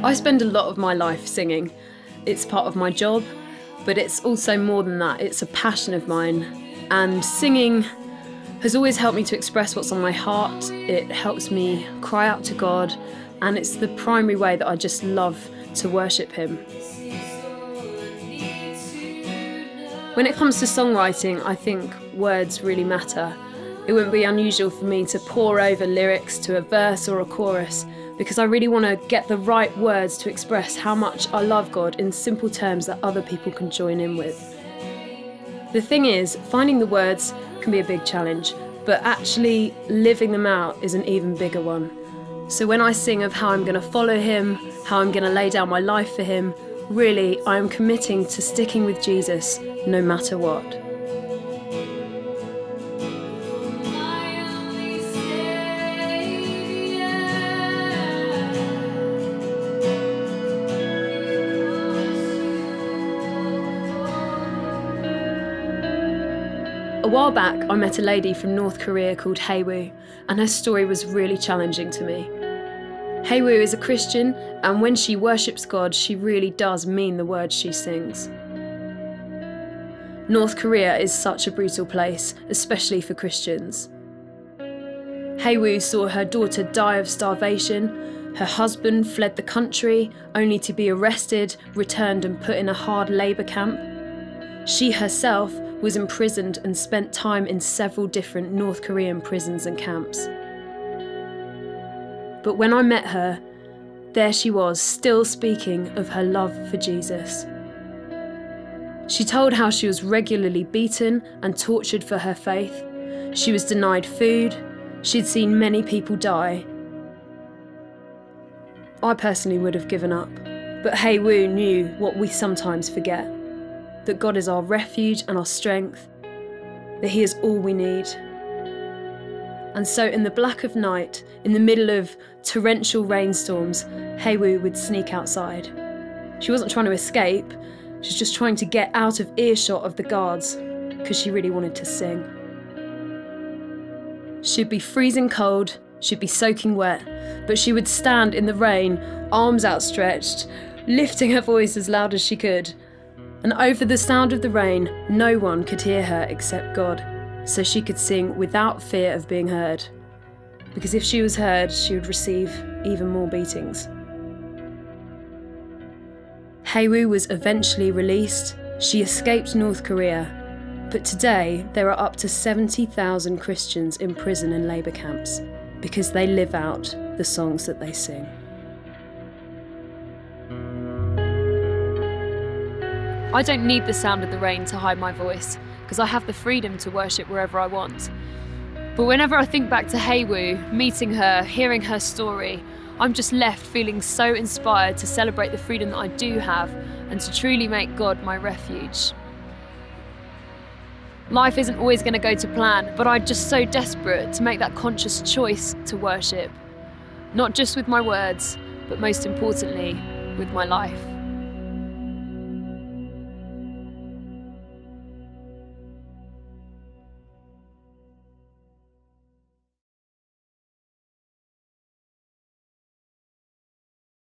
I spend a lot of my life singing. It's part of my job, but it's also more than that. It's a passion of mine. And singing has always helped me to express what's on my heart. It helps me cry out to God, and it's the primary way that I just love to worship Him. When it comes to songwriting, I think words really matter. It wouldn't be unusual for me to pore over lyrics to a verse or a chorus, because I really want to get the right words to express how much I love God in simple terms that other people can join in with. The thing is, finding the words can be a big challenge, but actually living them out is an even bigger one. So when I sing of how I'm going to follow Him, how I'm going to lay down my life for Him, really I am committing to sticking with Jesus no matter what. A while back, I met a lady from North Korea called Hea-Woo, and her story was really challenging to me. Hea-Woo is a Christian, and when she worships God, she really does mean the words she sings. North Korea is such a brutal place, especially for Christians. Hea-Woo saw her daughter die of starvation, her husband fled the country, only to be arrested, returned and put in a hard labour camp. She herself was imprisoned and spent time in several different North Korean prisons and camps. But when I met her, there she was, still speaking of her love for Jesus. She told how she was regularly beaten and tortured for her faith. She was denied food. She'd seen many people die. I personally would have given up, but Hea-Woo knew what we sometimes forget: that God is our refuge and our strength, that He is all we need. And so in the black of night, in the middle of torrential rainstorms, Hea-Woo would sneak outside. She wasn't trying to escape, she was just trying to get out of earshot of the guards, because she really wanted to sing. She'd be freezing cold, she'd be soaking wet, but she would stand in the rain, arms outstretched, lifting her voice as loud as she could. And over the sound of the rain, no one could hear her except God, so she could sing without fear of being heard. Because if she was heard, she would receive even more beatings. Hea-Woo was eventually released. She escaped North Korea, but today there are up to 70,000 Christians in prison and labour camps because they live out the songs that they sing. I don't need the sound of the rain to hide my voice, because I have the freedom to worship wherever I want. But whenever I think back to Hea-Woo, meeting her, hearing her story, I'm just left feeling so inspired to celebrate the freedom that I do have and to truly make God my refuge. Life isn't always going to go to plan, but I'm just so desperate to make that conscious choice to worship. Not just with my words, but most importantly, with my life.